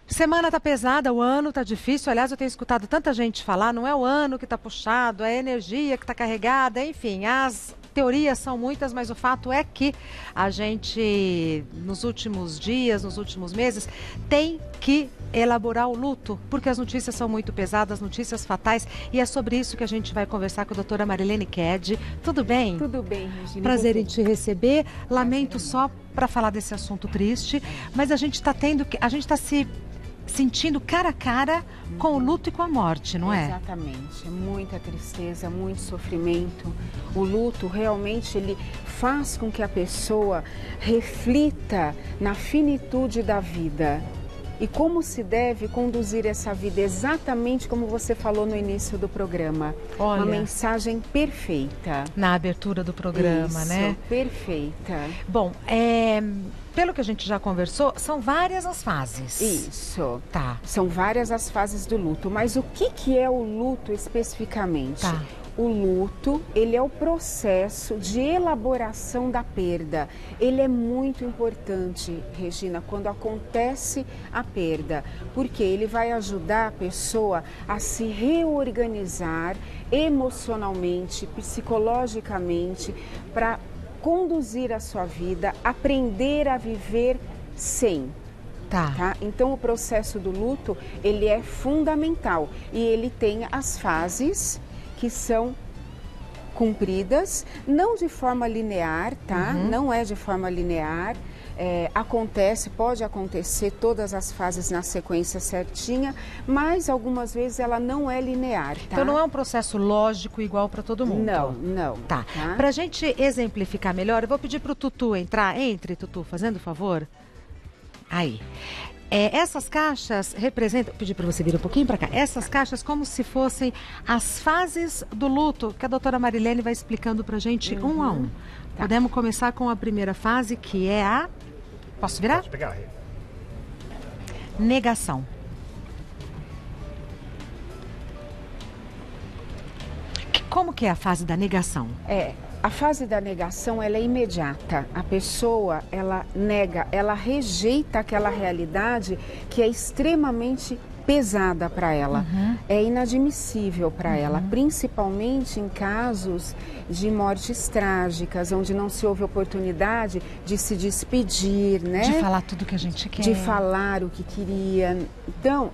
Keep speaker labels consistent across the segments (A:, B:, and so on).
A: Semana tá pesada, o ano tá difícil. Aliás, eu tenho escutado tanta gente falar, não é o ano que tá puxado, é a energia que tá carregada, enfim, as teorias são muitas, mas o fato é que a gente, nos últimos dias, nos últimos meses, tem que elaborar o luto, porque as notícias são muito pesadas, notícias fatais, e é sobre isso que a gente vai conversar com a doutora Marilene Ked. Tudo bem?
B: Tudo bem, Regina.
A: Prazer em te receber. Lamento só para falar desse assunto triste, mas a gente está se sentindo cara a cara com o luto e com a morte, não é?
B: Exatamente. Muita tristeza, muito sofrimento. O luto realmente ele faz com que a pessoa reflita na finitude da vida. E como se deve conduzir essa vida, exatamente como você falou no início do programa.
A: Olha,
B: uma mensagem perfeita.
A: Na abertura do programa,
B: Isso,
A: né?
B: Perfeita.
A: Bom, pelo que a gente já conversou, são várias as fases.
B: Isso.
A: Tá.
B: São várias as fases do luto. Mas o que é o luto especificamente?
A: Tá.
B: O luto, ele é o processo de elaboração da perda. Ele é muito importante, Regina, quando acontece a perda, porque ele vai ajudar a pessoa a se reorganizar emocionalmente, psicologicamente, para conduzir a sua vida, aprender a viver sem. Tá? Então, o processo do luto, ele é fundamental e ele tem as fases que são cumpridas, não de forma linear, tá? Não é de forma linear. Pode acontecer todas as fases na sequência certinha, mas algumas vezes ela não é linear, tá?
A: Então não é um processo lógico igual para todo mundo?
B: Não.
A: Tá. Pra gente exemplificar melhor, eu vou pedir pro Tutu entrar. Entre, Tutu, fazendo o favor. Aí. Essas caixas representam, vou pedir para você vir um pouquinho para cá, essas caixas como se fossem as fases do luto, que a doutora Marilene vai explicando para a gente um a um. Tá. Podemos começar com a primeira fase, que é a... Posso virar?
C: Pode pegar.
A: Negação. Como que é a fase da negação?
B: A fase da negação, ela é imediata. A pessoa, ela nega, ela rejeita aquela realidade que é extremamente pesada para ela. É inadmissível para ela, principalmente em casos de mortes trágicas, onde não se houve oportunidade de se despedir, né?
A: De falar tudo que a gente quer.
B: De falar o que queria. Então,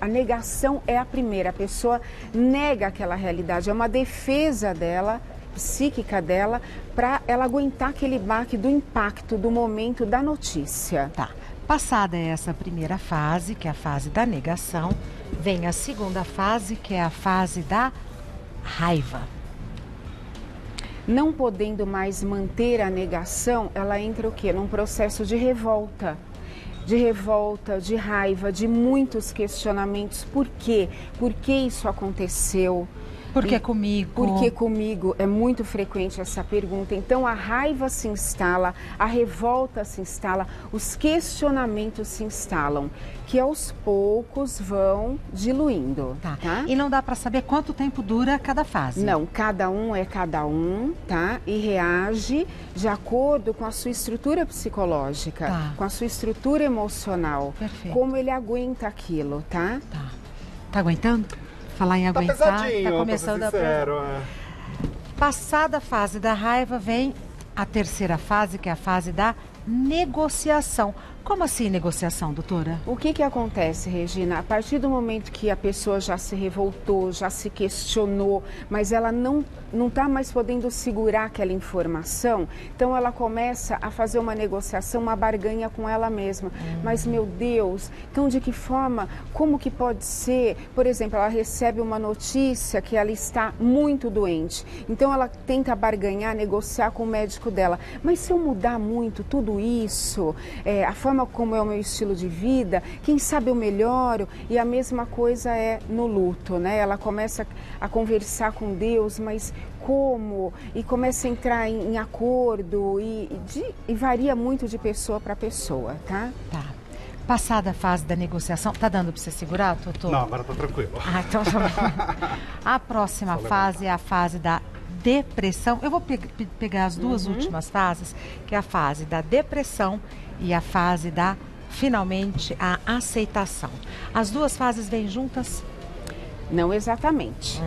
B: a negação é a primeira. A pessoa nega aquela realidade, é uma defesa dela, psíquica dela, para ela aguentar aquele baque do impacto, do momento da notícia.
A: Tá. Passada essa primeira fase, que é a fase da negação, vem a segunda fase, que é a fase da raiva.
B: Não podendo mais manter a negação, ela entra o quê? Num processo de revolta. De raiva, de muitos questionamentos. Por quê? Por que isso aconteceu?
A: Por que comigo?
B: Por que comigo? É muito frequente essa pergunta. Então, a raiva se instala, a revolta se instala, os questionamentos se instalam, que aos poucos vão diluindo.
A: Tá. E não dá para saber quanto tempo dura cada fase?
B: Não, cada um é cada um, tá? E reage de acordo com a sua estrutura psicológica, com a sua estrutura emocional.
A: Perfeito.
B: Como ele aguenta aquilo, tá?
A: Tá aguentando? Falar em aguentar,
C: pesadinho,
A: tá começando
C: pra ser sincero,
A: Passada a fase da raiva, vem a terceira fase, que é a fase da negociação. Como assim negociação, doutora?
B: O que acontece, Regina? A partir do momento que a pessoa já se revoltou, já se questionou, mas ela não está mais podendo segurar aquela informação, então ela começa a fazer uma negociação, uma barganha com ela mesma. Mas, meu Deus, então de que forma, como que pode ser? Por exemplo, ela recebe uma notícia que ela está muito doente, então ela tenta barganhar, negociar com o médico dela. Mas se eu mudar muito tudo isso, a forma como é o meu estilo de vida, quem sabe eu melhoro. E a mesma coisa é no luto, né? Ela começa a conversar com Deus, mas como? E começa a entrar em acordo e varia muito de pessoa para pessoa, tá?
A: Tá. Passada a fase da negociação, tá dando para você segurar, Totô?
C: Não, agora tá tranquilo.
A: Então a próxima fase é a fase da depressão. Eu vou pegar as duas últimas fases, que é a fase da depressão e a fase da finalmente a aceitação. As duas fases vêm juntas?
B: Não exatamente,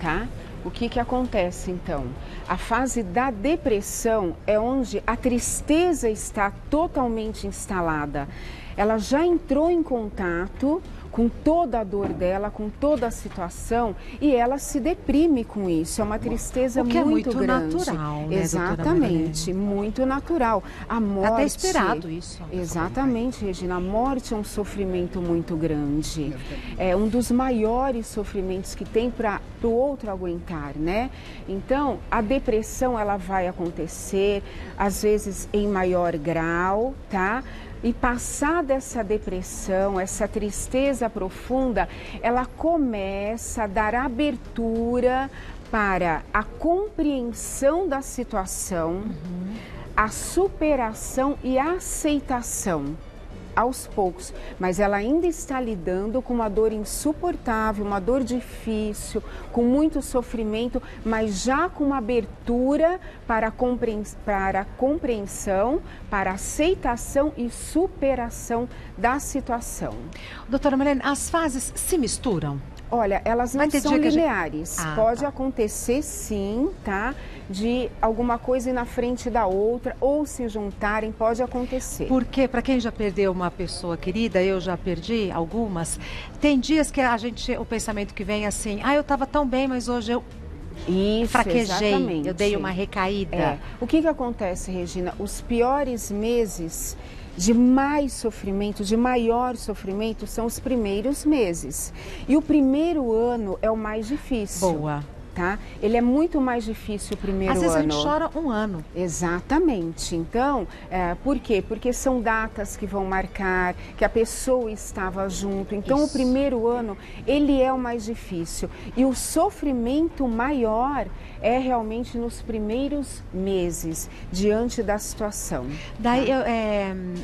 B: tá? O que acontece então? A fase da depressão é onde a tristeza está totalmente instalada. Ela já entrou em contato com toda a dor dela, com toda a situação, e ela se deprime com isso. É uma tristeza muito grande.
A: Natural, né,
B: exatamente, muito natural. A morte,
A: até esperado isso.
B: Exatamente, Regina. A morte é um sofrimento muito grande. É um dos maiores sofrimentos que tem para o outro aguentar, né? Então, a depressão ela vai acontecer, às vezes em maior grau, tá? E passada essa depressão, essa tristeza profunda, ela começa a dar abertura para a compreensão da situação, a superação e a aceitação. Aos poucos, mas ela ainda está lidando com uma dor insuportável, uma dor difícil, com muito sofrimento, mas já com uma abertura para a compreensão, para a aceitação e superação da situação.
A: Doutora Marlene, as fases se misturam?
B: Olha, elas não são lineares. Pode acontecer sim, tá? De alguma coisa ir na frente da outra ou se juntarem, pode acontecer.
A: Porque, para quem já perdeu uma pessoa querida, eu já perdi algumas, tem dias que o pensamento que vem assim, eu estava tão bem, mas hoje eu fraquejei, exatamente. Eu dei uma recaída.
B: O que acontece, Regina? Os piores meses de mais sofrimento, de maior sofrimento, são os primeiros meses. E o primeiro ano é o mais difícil.
A: Boa.
B: Tá? Ele é muito mais difícil o primeiro ano.
A: Às vezes a gente chora um ano.
B: Exatamente. Então, por quê? Porque são datas que vão marcar, que a pessoa estava junto. Então, o primeiro ano, ele é o mais difícil. E o sofrimento maior é realmente nos primeiros meses, diante da situação.
A: Daí,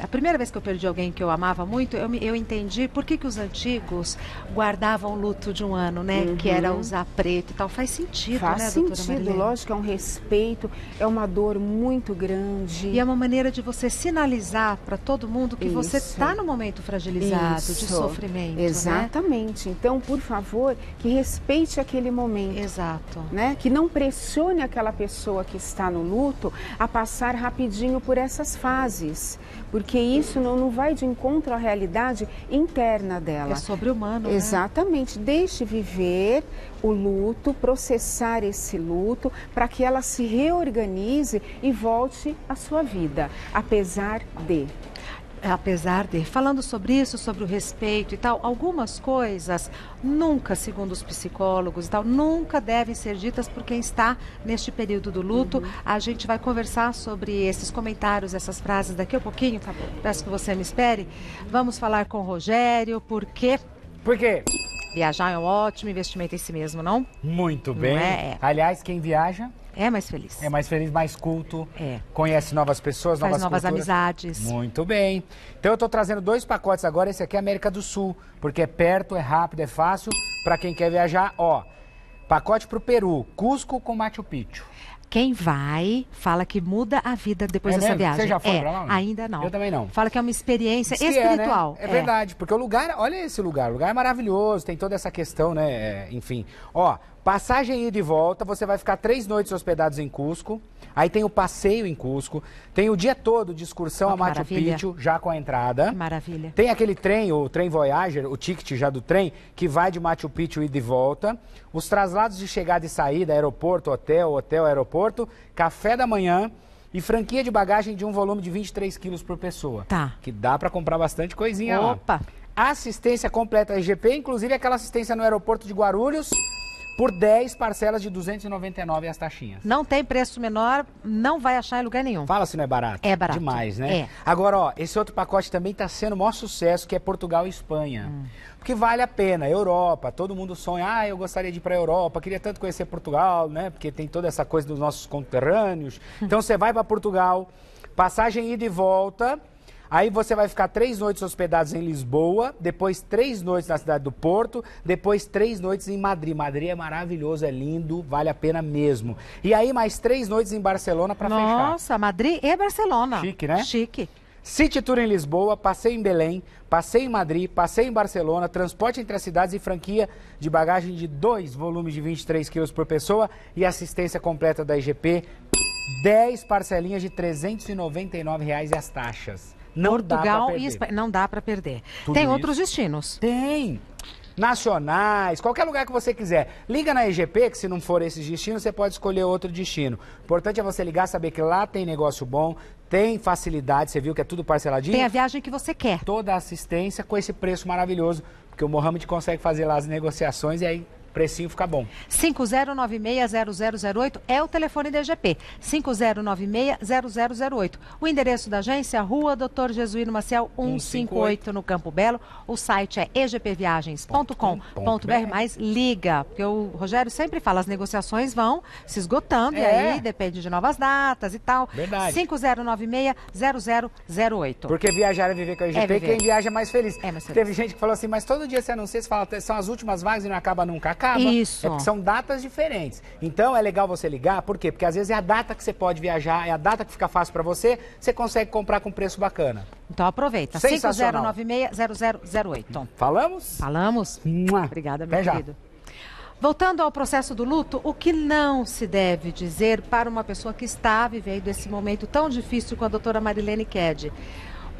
A: a primeira vez que eu perdi alguém que eu amava muito, eu entendi por que os antigos guardavam luto de um ano, né? Que era usar preto e tal. Faz sentido,
B: Faz
A: né,
B: sentido,
A: doutora Marlene?
B: Lógico, é um respeito, é uma dor muito grande.
A: E é uma maneira de você sinalizar para todo mundo que você está no momento fragilizado, de sofrimento.
B: Exatamente.
A: Né?
B: Então, por favor, que respeite aquele momento.
A: Exato.
B: Né? Que não pressione aquela pessoa que está no luto a passar rapidinho por essas fases. Porque isso não vai de encontro à realidade interna dela.
A: É sobre-humano, né?
B: Exatamente. Deixe viver o luto, processar esse luto, para que ela se reorganize e volte à sua vida, apesar de.
A: Falando sobre isso, sobre o respeito e tal, algumas coisas nunca, segundo os psicólogos e tal, nunca devem ser ditas por quem está neste período do luto. A gente vai conversar sobre esses comentários, essas frases daqui a pouquinho. Tá bom. Peço que você me espere. Vamos falar com o Rogério, porque...
C: Por quê?
A: Viajar é um ótimo investimento em si mesmo, não?
C: Muito bem.
A: Não é?
C: Aliás, quem viaja...
A: é mais feliz.
C: É mais feliz, mais culto.
A: É.
C: Conhece novas pessoas,
A: faz
C: novas
A: culturas. Amizades.
C: Muito bem. Então eu estou trazendo 2 pacotes agora. Esse aqui é América do Sul, porque é perto, é rápido, é fácil. Para quem quer viajar, ó. Pacote para o Peru, Cusco com Machu Picchu.
A: Quem vai, fala que muda a vida depois dessa
C: mesmo?
A: viagem.
C: Você já foi pra lá?
A: Ainda não.
C: Eu também não.
A: Fala que é uma experiência
C: Diz que
A: espiritual.
C: É verdade, porque o lugar, olha esse lugar, o lugar é maravilhoso, tem toda essa questão, né, enfim. Ó, passagem ida e volta, você vai ficar 3 noites hospedados em Cusco, aí tem o passeio em Cusco, tem o dia todo de excursão a Machu Picchu, já com a entrada.
A: Que maravilha.
C: Tem aquele trem, o trem Voyager, o ticket já do trem, que vai de Machu Picchu ida e volta. Os traslados de chegada e saída, aeroporto, hotel, aeroporto, café da manhã e franquia de bagagem de um volume de 23 quilos por pessoa.
A: Tá.
C: Que dá para comprar bastante coisinha lá.
A: Opa!
C: Assistência completa RGP, inclusive aquela assistência no aeroporto de Guarulhos, por 10 parcelas de 299 as taxinhas.
A: Não tem preço menor, não vai achar em lugar nenhum.
C: Fala se não é barato.
A: É barato.
C: Demais, né?
A: É.
C: Agora, ó, esse outro pacote também está sendo o maior sucesso, que é Portugal e Espanha. Porque vale a pena. Europa, todo mundo sonha, eu gostaria de ir para a Europa, queria tanto conhecer Portugal, né? Porque tem toda essa coisa dos nossos conterrâneos. Então você vai para Portugal, passagem ida e volta. Aí você vai ficar 3 noites hospedados em Lisboa, depois 3 noites na cidade do Porto, depois 3 noites em Madrid. Madrid é maravilhoso, é lindo, vale a pena mesmo. E aí mais 3 noites em Barcelona para fechar.
A: Nossa, Madrid e Barcelona.
C: Chique, né?
A: Chique.
C: City Tour em Lisboa, passeio em Belém, passeio em Madrid, passeio em Barcelona, transporte entre as cidades e franquia de bagagem de 2 volumes de 23 quilos por pessoa e assistência completa da IGP, 10 parcelinhas de R$ 399 e as taxas. Não
A: Portugal
C: dá
A: e Espanha. Não dá para perder.
C: Tudo
A: Tem
C: isso.
A: outros destinos?
C: Tem. Nacionais, qualquer lugar que você quiser. Liga na EGP, que se não for esses destinos, você pode escolher outro destino. O importante é você ligar, saber que lá tem negócio bom, tem facilidade, você viu que é tudo parceladinho.
A: Tem a viagem que você quer.
C: Toda a assistência com esse preço maravilhoso, porque o Mohamed consegue fazer lá as negociações e aí o precinho fica bom.
A: 5096-0008 é o telefone da EGP, 5096-0008. O endereço da agência, Rua Dr. Jesuíno Maciel, 158, no Campo Belo. O site é egpviagens.com.br, mas liga, porque o Rogério sempre fala, as negociações vão se esgotando e aí depende de novas datas e tal.
C: Verdade.
A: 5096-0008.
C: Porque viajar é viver com a EGP, quem viaja é mais feliz.
A: É mais feliz.
C: Teve gente que falou assim, mas todo dia você anuncia, você fala, são as últimas vagas e não acaba nunca.
A: Isso.
C: É porque são datas diferentes. Então é legal você ligar, por quê? Porque às vezes é a data que você pode viajar, é a data que fica fácil para você, você consegue comprar com preço bacana.
A: Então aproveita, 5096-0008.
C: Falamos?
A: Falamos? Obrigada, meu
C: Até já.
A: querido. Voltando ao processo do luto, o que não se deve dizer para uma pessoa que está vivendo esse momento tão difícil com a doutora Marilene Ked?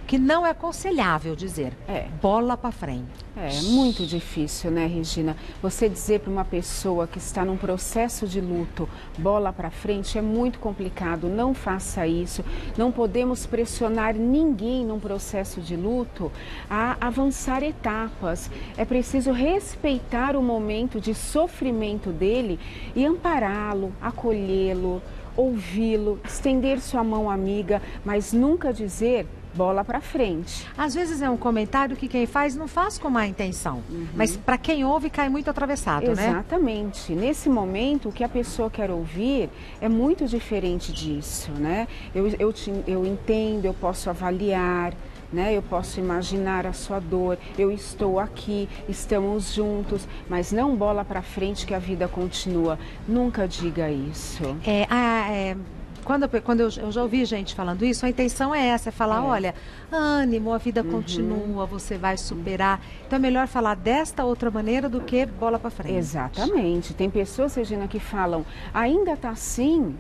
A: O que não é aconselhável dizer, bola para frente.
B: É muito difícil, né, Regina? Você dizer para uma pessoa que está num processo de luto, bola para frente, é muito complicado. Não faça isso. Não podemos pressionar ninguém num processo de luto a avançar etapas. É preciso respeitar o momento de sofrimento dele e ampará-lo, acolhê-lo, ouvi-lo, estender sua mão amiga, mas nunca dizer bola para frente.
A: Às vezes é um comentário que quem faz não faz com má intenção, mas para quem ouve cai muito atravessado, né?
B: Exatamente. Nesse momento, o que a pessoa quer ouvir é muito diferente disso, né? Eu entendo, eu posso avaliar, né? Eu posso imaginar a sua dor, eu estou aqui, estamos juntos, mas não bola para frente que a vida continua. Nunca diga isso.
A: Quando eu já ouvi gente falando isso, a intenção é essa, é falar, olha, ânimo, a vida continua, você vai superar. Então é melhor falar desta outra maneira do que bola para frente.
B: Exatamente. Tem pessoas, Regina, que falam, ainda tá assim?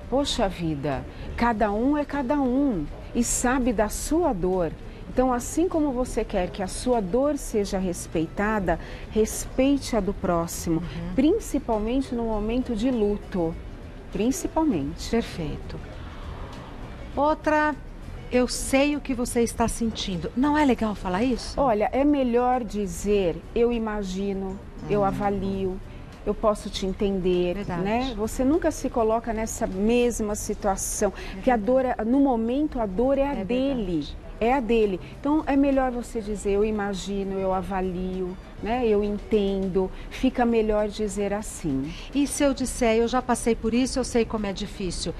B: Poxa vida, cada um é cada um e sabe da sua dor. Então, assim como você quer que a sua dor seja respeitada, respeite a do próximo, principalmente no momento de luto. Principalmente.
A: Perfeito. Outra, eu sei o que você está sentindo. Não é legal falar isso?
B: Olha, é melhor dizer, eu imagino, eu avalio, eu posso te entender, né? Você nunca se coloca nessa mesma situação, que a dor, no momento, a dor é a dele. É a dele. Então, é melhor você dizer, eu imagino, eu avalio, né? Eu entendo. Fica melhor dizer assim.
A: E se eu disser, eu já passei por isso, eu sei como é difícil.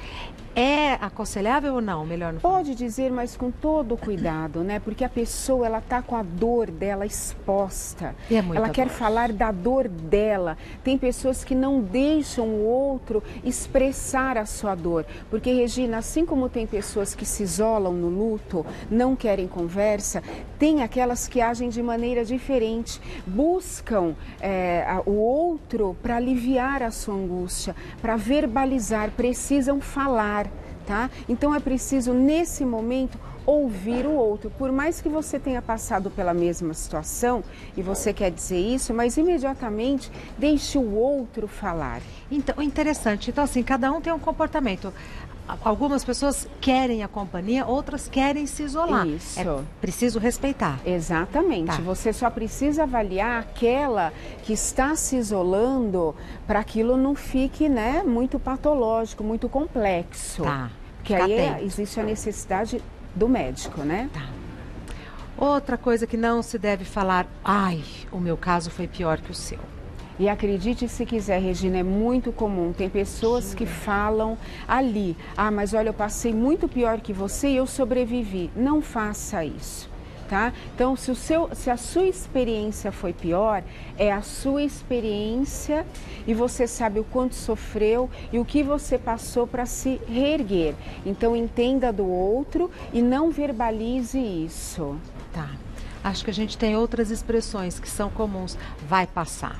A: É aconselhável ou não? Melhor não falar?
B: Pode dizer, mas com todo cuidado, né? Porque a pessoa, ela tá com a dor dela exposta.
A: E é muita
B: ela quer
A: dor.
B: falar da dor dela. Tem pessoas que não deixam o outro expressar a sua dor. Porque, Regina, assim como tem pessoas que se isolam no luto, não querem conversa, tem aquelas que agem de maneira diferente. Buscam o outro para aliviar a sua angústia, para verbalizar, precisam falar. Tá? Então é preciso, nesse momento, ouvir o outro. Por mais que você tenha passado pela mesma situação e você quer dizer isso, mas imediatamente deixe o outro falar.
A: Então, interessante. Então, assim, cada um tem um comportamento. Algumas pessoas querem a companhia, outras querem se isolar.
B: Isso.
A: É preciso respeitar.
B: Exatamente.
A: Tá.
B: Você só precisa avaliar aquela que está se isolando para aquilo não fique, né, muito patológico, muito complexo.
A: Tá.
B: Porque
A: Fica
B: aí
A: atento.
B: existe a necessidade do médico, né?
A: Tá. Outra coisa que não se deve falar, ai, o meu caso foi pior que o seu.
B: E acredite se quiser, Regina, é muito comum. Tem pessoas que falam ali, mas olha, eu passei muito pior que você e eu sobrevivi. Não faça isso. tá? Então, se a sua experiência foi pior, é a sua experiência e você sabe o quanto sofreu e o que você passou para se reerguer. Então, entenda do outro e não verbalize isso.
A: Tá. Acho que a gente tem outras expressões que são comuns. Vai passar.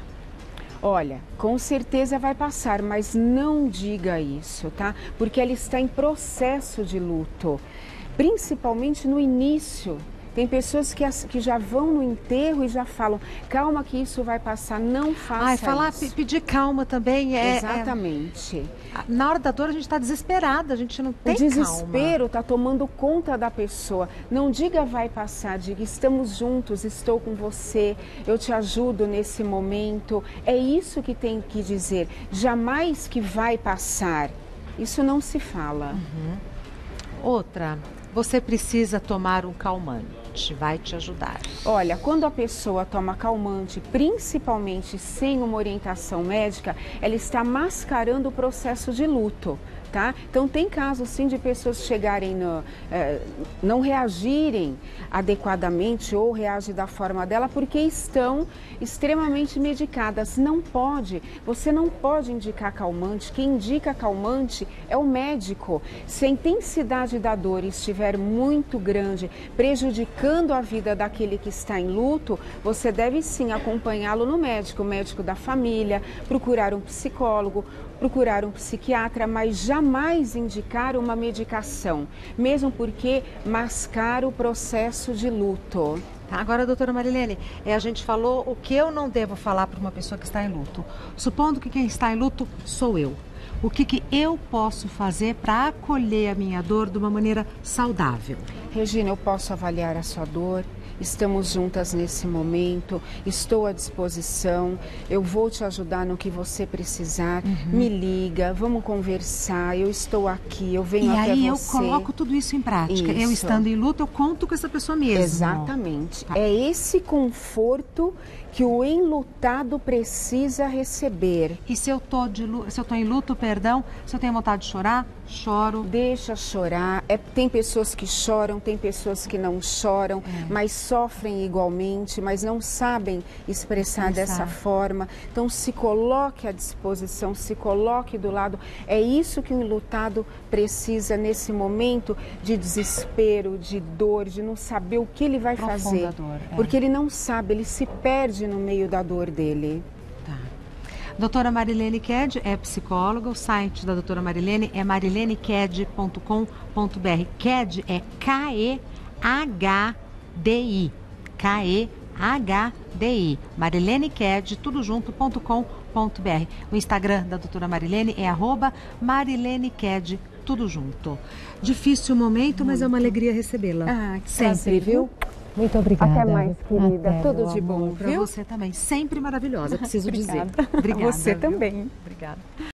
B: Olha, com certeza vai passar, mas não diga isso, tá? Porque ela está em processo de luto, principalmente no início. Tem pessoas que já vão no enterro e já falam, calma que isso vai passar, não faça isso.
A: Pedir calma também
B: Exatamente.
A: Na hora da dor a gente está desesperada, a gente não tem calma.
B: O desespero está tomando conta da pessoa. Não diga vai passar, diga estamos juntos, estou com você, eu te ajudo nesse momento. É isso que tem que dizer, jamais que vai passar. Isso não se fala.
A: Outra, você precisa tomar um calmante. Vai te ajudar.
B: Olha, quando a pessoa toma calmante, principalmente sem uma orientação médica, ela está mascarando o processo de luto, tá? Então tem casos sim de pessoas chegarem não reagirem adequadamente ou reagir da forma dela porque estão extremamente medicadas. Não pode, você não pode indicar calmante. Quem indica calmante é o médico. Se a intensidade da dor estiver muito grande, prejudicando a vida daquele que está em luto, você deve sim acompanhá-lo no médico, o médico da família, procurar um psicólogo, procurar um psiquiatra, mas jamais indicar uma medicação, mesmo porque mascara o processo de luto.
A: Agora, doutora Marilene, a gente falou o que eu não devo falar para uma pessoa que está em luto. Supondo que quem está em luto sou eu. O que eu posso fazer para acolher a minha dor de uma maneira saudável?
B: Regina, eu posso avaliar a sua dor. Estamos juntas nesse momento, estou à disposição, eu vou te ajudar no que você precisar, me liga, vamos conversar, eu estou aqui, eu venho até você.
A: E aí eu coloco tudo isso em prática, eu estando em luto, eu conto com essa pessoa mesmo.
B: Exatamente, é esse conforto que o enlutado precisa receber.
A: E se eu tô em luto, se eu tenho vontade de chorar, choro.
B: Deixa chorar. Tem pessoas que choram, tem pessoas que não choram, mas sofrem igualmente, mas não sabem expressar dessa forma. Então se coloque à disposição, se coloque do lado. É isso que o enlutado precisa nesse momento de desespero, de dor, de não saber o que ele vai fazer.
A: Dor,
B: porque ele não sabe, ele se perde no meio da dor dele.
A: Doutora Marilene Ked é psicóloga, o site da doutora Marilene é marileneked.com.br. Ked é K-E-H-D-I. K-E-H-D-I. marileneked, tudo junto.com.br. O Instagram da doutora Marilene é @marileneked, tudo junto. Difícil momento, mas é uma alegria recebê-la.
B: Que
A: sempre,
B: prazer,
A: viu?
B: Muito obrigada. Até mais, querida.
A: Até,
B: tudo de bom,
A: viu? Para você também. Sempre maravilhosa, preciso dizer.
B: Obrigada.
A: Obrigada.
B: Você
A: viu?
B: também.
A: Obrigada.